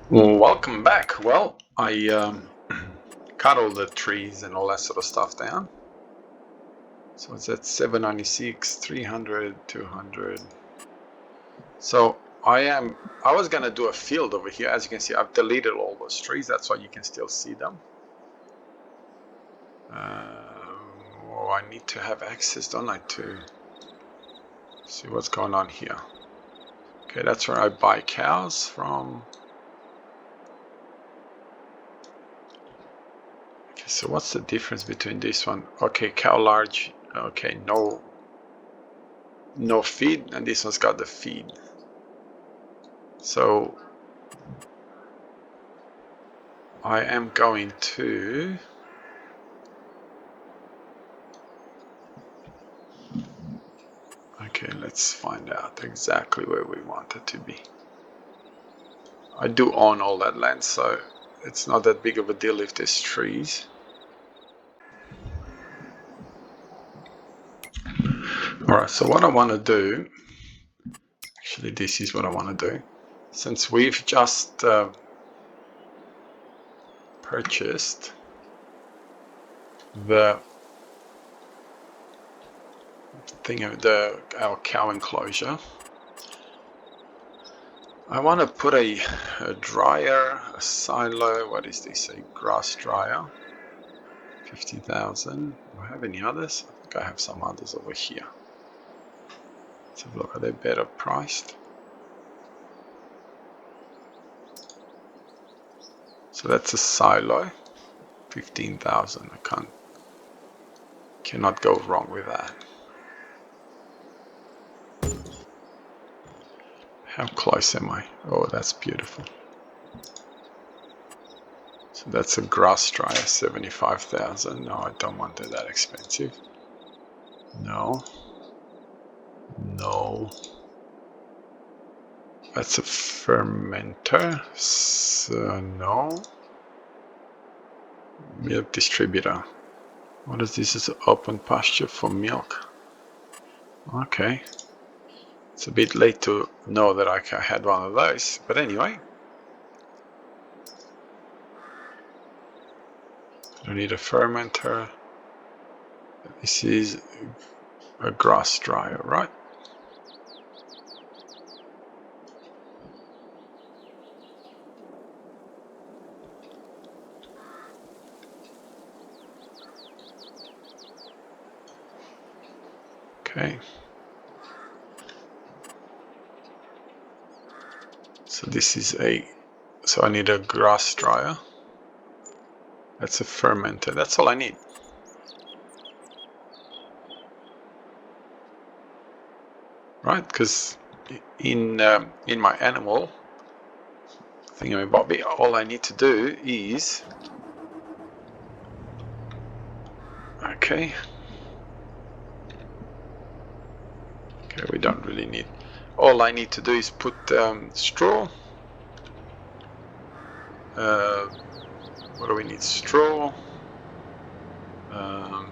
Welcome back. Well, I cut all the trees and all that sort of stuff down. So it's at 796, 300, 200. So I was gonna do a field over here. As you can see, I've deleted all those trees. That's why you can still see them. Oh, I need to have access, don't I, to see what's going on here. Okay, that's where I buy cows from. Okay, so what's the difference between this one? Okay, cow large. Okay, no feed, and this one's got the feed. So I am going to okay, let's find out exactly where we want it to be. I do own all that land, so it's not that big of a deal if there's trees. Alright, so what I want to do, actually this is what I want to do. Since we've just purchased the thing of our cow enclosure, I want to put a dryer, a silo. What is this? A grass dryer. 50,000. Do I have any others? I think I have some others over here. Let's have a look. Are they better priced? So that's a silo. 15,000. I cannot go wrong with that. How close am I? Oh, that's beautiful. So that's a grass dryer, 75,000. No, I don't want it that expensive. No. No. That's a fermenter. So no. Milk distributor. What is this? Is open pasture for milk. Okay. It's a bit late to know that I had one of those, but anyway. I don't need a fermenter. This is a grass dryer, right? Okay. So this is so I need a grass dryer. That's a fermenter. That's all I need. Right? Because in my animal thingamabobby, all I need to do is okay, we don't really need. All I need to do is put straw. What do we need? Straw. I'm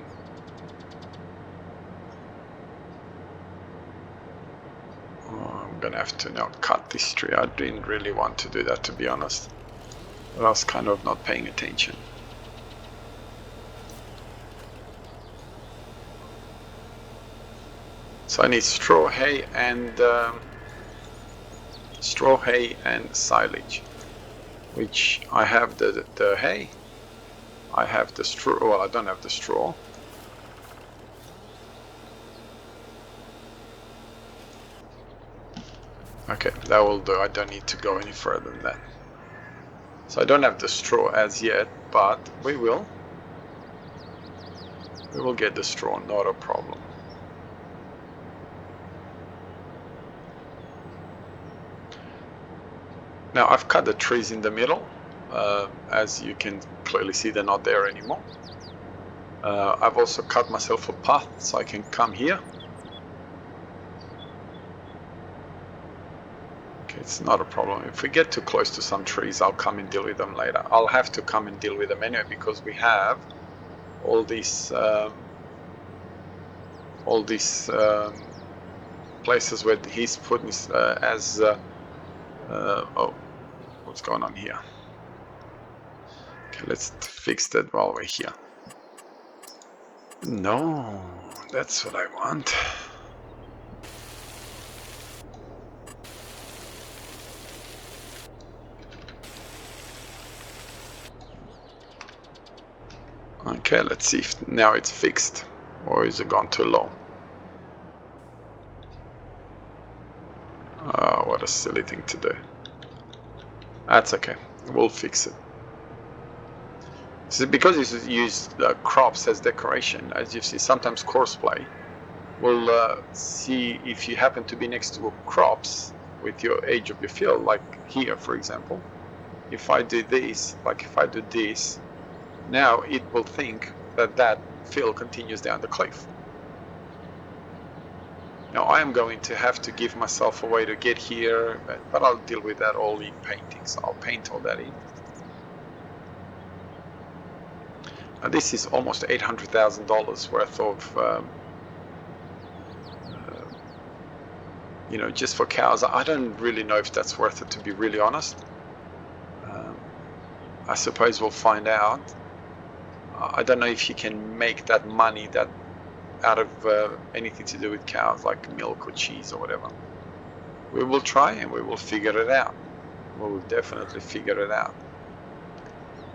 gonna have to now cut this tree. I didn't really want to do that, to be honest. But I was kind of not paying attention. So I need straw, hay, and silage. Which I have the hay. I have the straw. Well, I don't have the straw. Okay, that will do. I don't need to go any further than that. So I don't have the straw as yet, but we will. We will get the straw, not a problem. Now I've cut the trees in the middle. As you can clearly see, they're not there anymore. I've also cut myself a path so I can come here. Okay, it's not a problem. If we get too close to some trees, I'll come and deal with them later. I'll have to come and deal with them anyway because we have all these places where he's put as oh, what's going on here. Okay, let's fix that while we're here. No, that's what I want. Okay, let's see if now it's fixed, or is it gone too low? What a silly thing to do. That's okay, we'll fix it. So because you use crops as decoration, as you see, sometimes courseplay will see if you happen to be next to crops with your age of your field, like here, for example. If I do this, like if I do this, now it will think that that field continues down the cliff. Now I am going to have to give myself a way to get here, but I'll deal with that all in painting, so I'll paint all that in. Now this is almost $800,000 worth of you know, just for cows. I don't really know if that's worth it, to be really honest. I suppose we'll find out. I don't know if you can make that money that out of anything to do with cows, like milk or cheese or whatever. We will try and we will figure it out. We will definitely figure it out.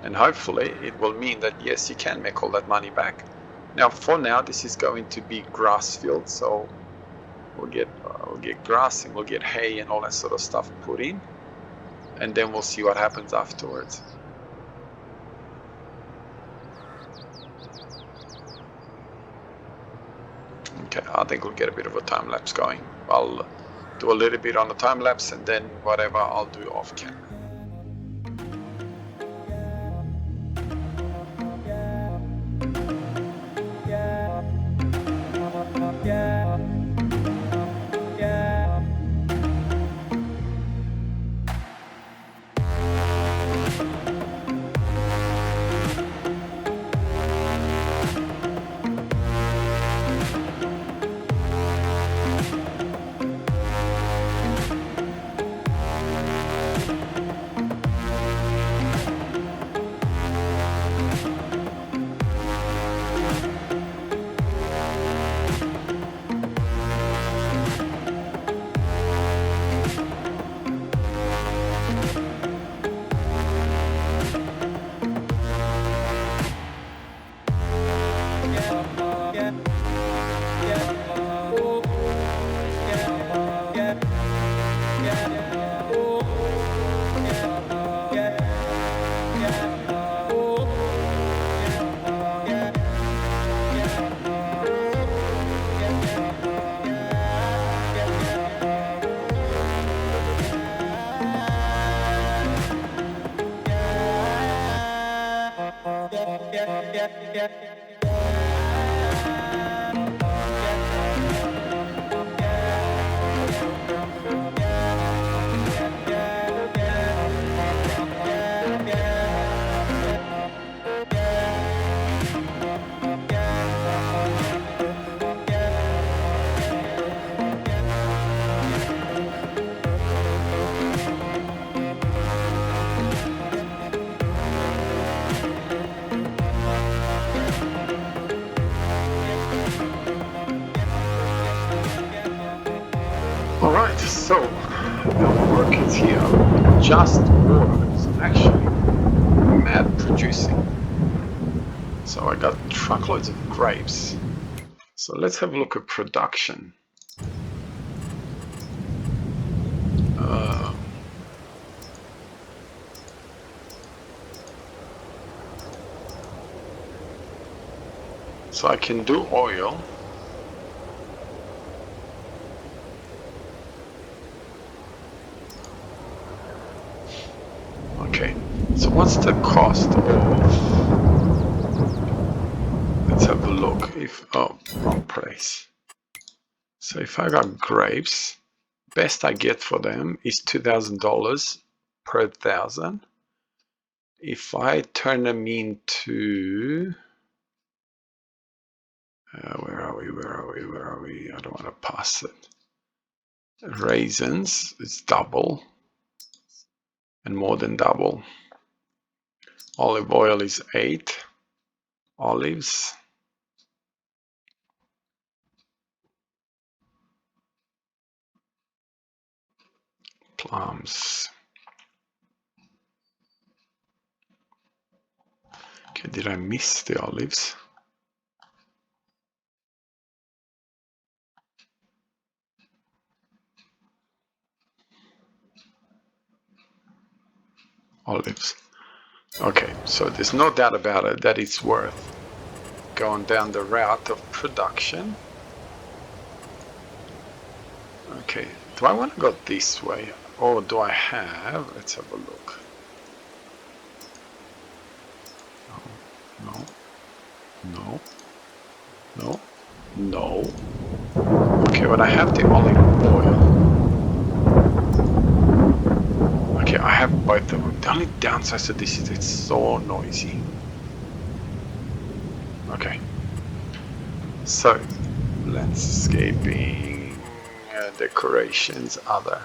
And hopefully it will mean that yes, you can make all that money back. Now for now, this is going to be grass field, so we'll get grass and we'll get hay and all that sort of stuff put in, and then we'll see what happens afterwards. Okay, I think we'll get a bit of a time lapse going. I'll do a little bit on the time lapse and then whatever I'll do off camera. Alright, so the work is here. Just water is actually mad producing. So I got truckloads of grapes. So let's have a look at production. So I can do oil. Okay, so what's the cost of, let's have a look, if, oh, wrong place. So if I got grapes, best I get for them is $2,000 per 1,000. If I turn them into, where are we? I don't want to pass it. Raisins, it's double. and more than double. Olive oil is 8 olives. Plums. Okay, did I miss the olives? Olives. Okay, so there's no doubt about it that it's worth going down the route of production. Okay, do I want to go this way, or do I have, let's have a look. No, no, no, no, no. Okay, but I have the olive oil. Okay, I have both of them. The only downside to this is it's so noisy. Okay, so landscaping, decorations, other.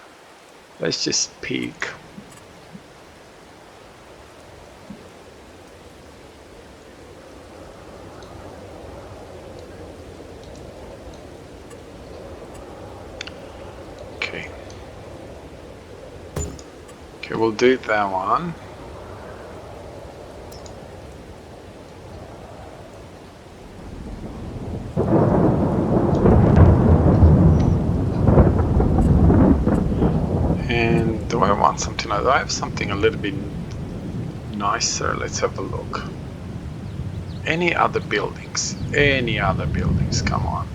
Let's just pick. Okay. Okay, we'll do that one. And do I want something like that? I have something a little bit nicer. Let's have a look. Any other buildings? Any other buildings? Come on.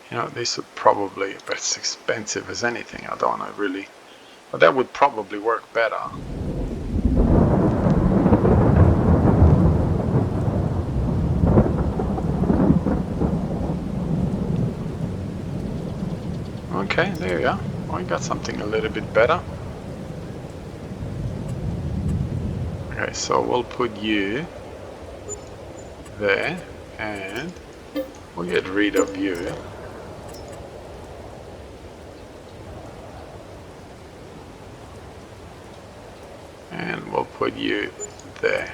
You know, this would probably, but it's expensive as anything. I don't want to really, but that would probably work better. Okay, there you go. We got something a little bit better. Okay, so we'll put you there, and we'll get rid of you. And we'll put you there.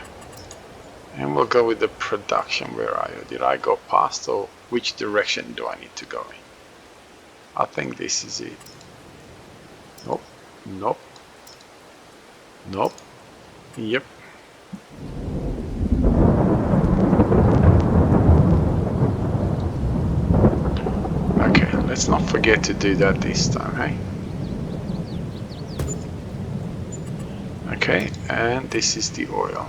And we'll go with the production. Where are you? Did I go past, or which direction do I need to go in? I think this is it. Nope. Nope. Nope. Yep. Okay, let's not forget to do that this time, hey? Okay, and this is the oil.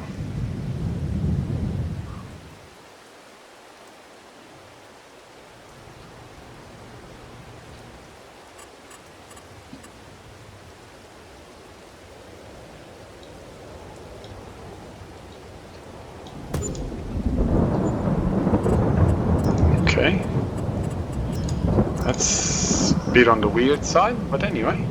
Okay, that's a bit on the weird side, but anyway.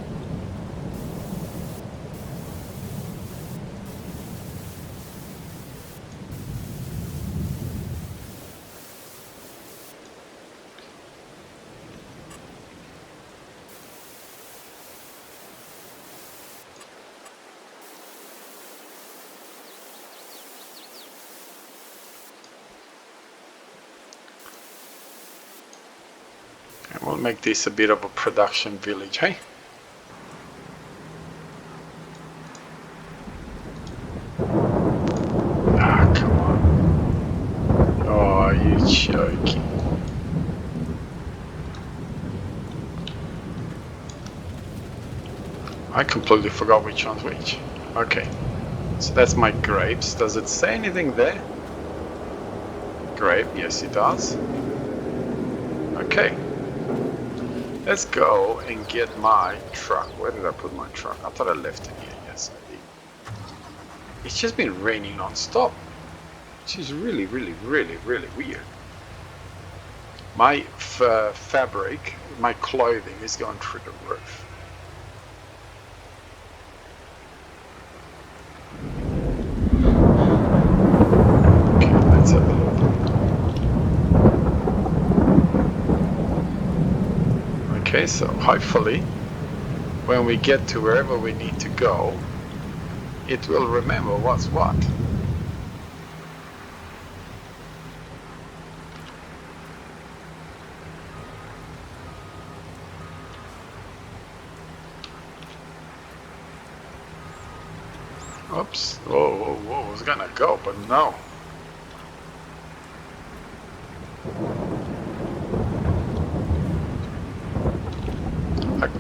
We'll make this a bit of a production village, hey? Ah, come on. Oh, are you joking? I completely forgot which one's which. Okay, so that's my grapes. Does it say anything there? Grape, yes it does. Okay. Let's go and get my truck. Where did I put my truck? I thought I left it here. Yes, I did. It's just been raining non-stop, which is really, really, really, really weird. My fabric, my clothing is going through the roof. Okay, let's have Okay, so hopefully when we get to wherever we need to go, it will remember what's what. Oops, whoa, I was gonna go, but no.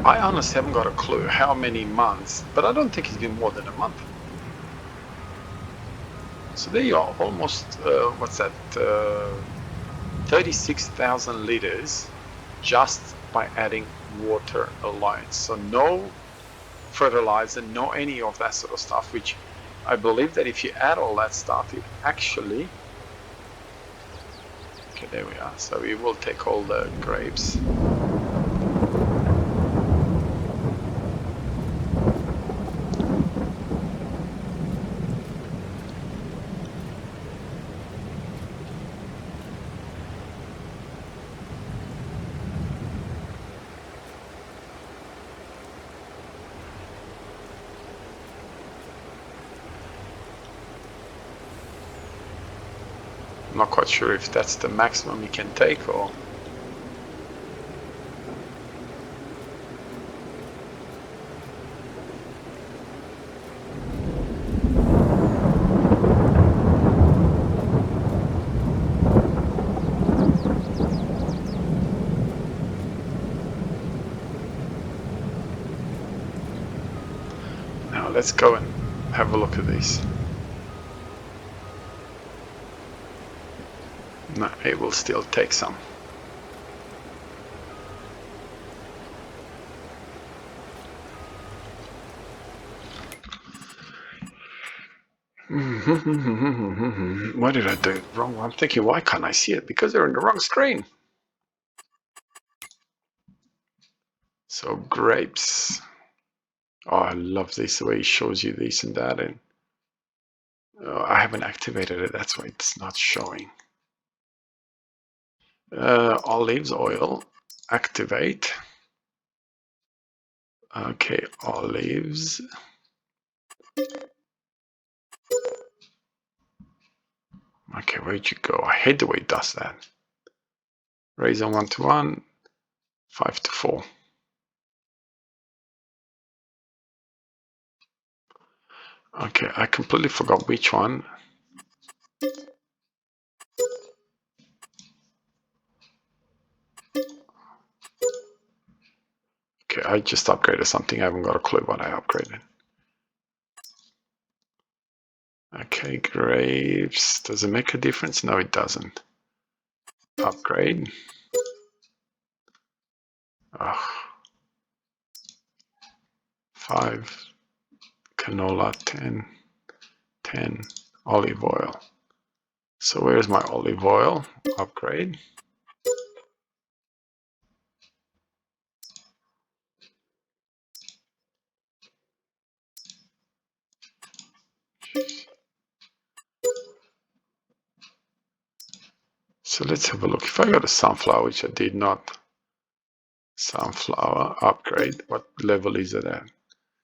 I honestly haven't got a clue how many months, but I don't think it's been more than a month. So there you are, almost, what's that, 36,000 liters just by adding water alone. So no fertilizer, no any of that sort of stuff, which I believe that if you add all that stuff, it actually... Okay, there we are. So we will take all the grapes. I'm not quite sure if that's the maximum you can take or... Now let's go and have a look at these. No, it will still take some. What did I do wrong? I'm thinking, why can't I see it? Because they're in the wrong screen. So grapes. Oh, I love this, the way it shows you this and that. And I haven't activated it, that's why it's not showing. Olives oil, activate. Okay, olives. Okay, where'd you go? I hate the way it does that. Raise on 1 to 1, 5 to 4. Okay, I completely forgot which one. Okay, I just upgraded something. I haven't got a clue what I upgraded. Okay, grapes. Does it make a difference? No, it doesn't. Upgrade. Oh. 5. Canola, 10. 10. Olive oil. So where's my olive oil? Upgrade. So let's have a look. If I got a sunflower, which I did not, sunflower upgrade, what level is it at?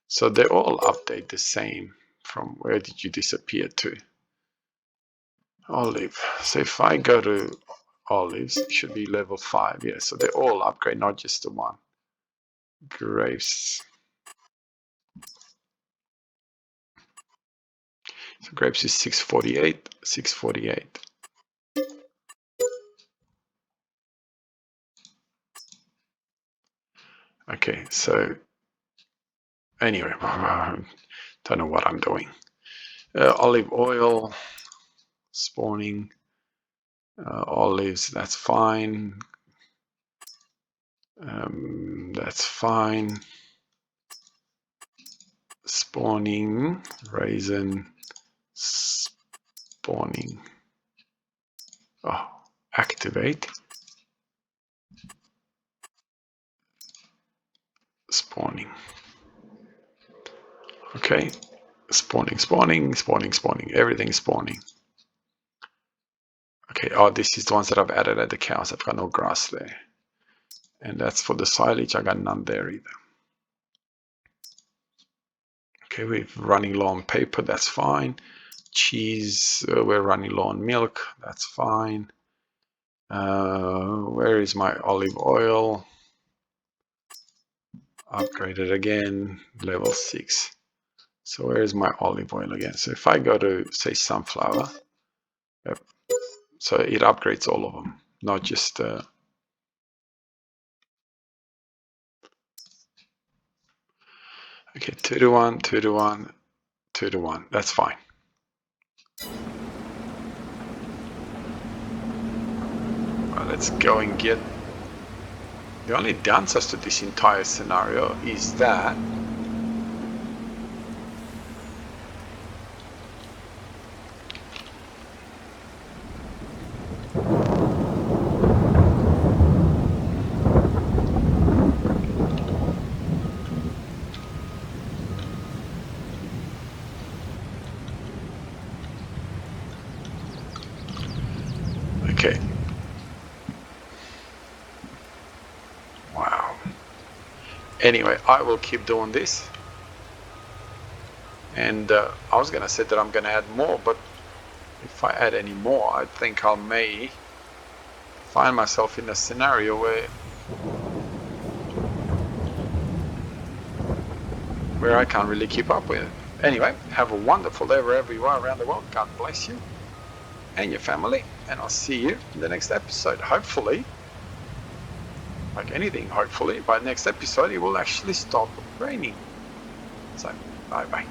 So they all update the same. From where did you disappear to? Olive. So if I go to olives, it should be level 5. Yeah, so they all upgrade, not just the one. Grapes. So grapes is 648, 648. Okay, so anyway, don't know what I'm doing. Olive oil, spawning, olives, that's fine. That's fine. Spawning, raisin, spawning. Oh, activate. Spawning. Okay, spawning, spawning, spawning, spawning. Everything's spawning. Okay, oh, this is the ones that I've added at the cows. I've got no grass there. And that's for the silage. I got none there either. Okay, we're running low on paper. That's fine. Cheese, we're running low on milk. That's fine. Where is my olive oil? Upgraded again, level 6. So where is my olive oil again? So if I go to, say, sunflower, yep. So it upgrades all of them, not just... okay, 2 to 1, 2 to 1, 2 to 1. That's fine. Well, let's go and get... The only downside to this entire scenario is that okay. Wow. Anyway, I will keep doing this. And I was going to say that I'm going to add more, but if I add any more, I think I may find myself in a scenario where I can't really keep up with it. Anyway, have a wonderful day wherever you are around the world. God bless you and your family, and I'll see you in the next episode. Hopefully, like anything, hopefully by next episode it will actually stop raining. So bye bye.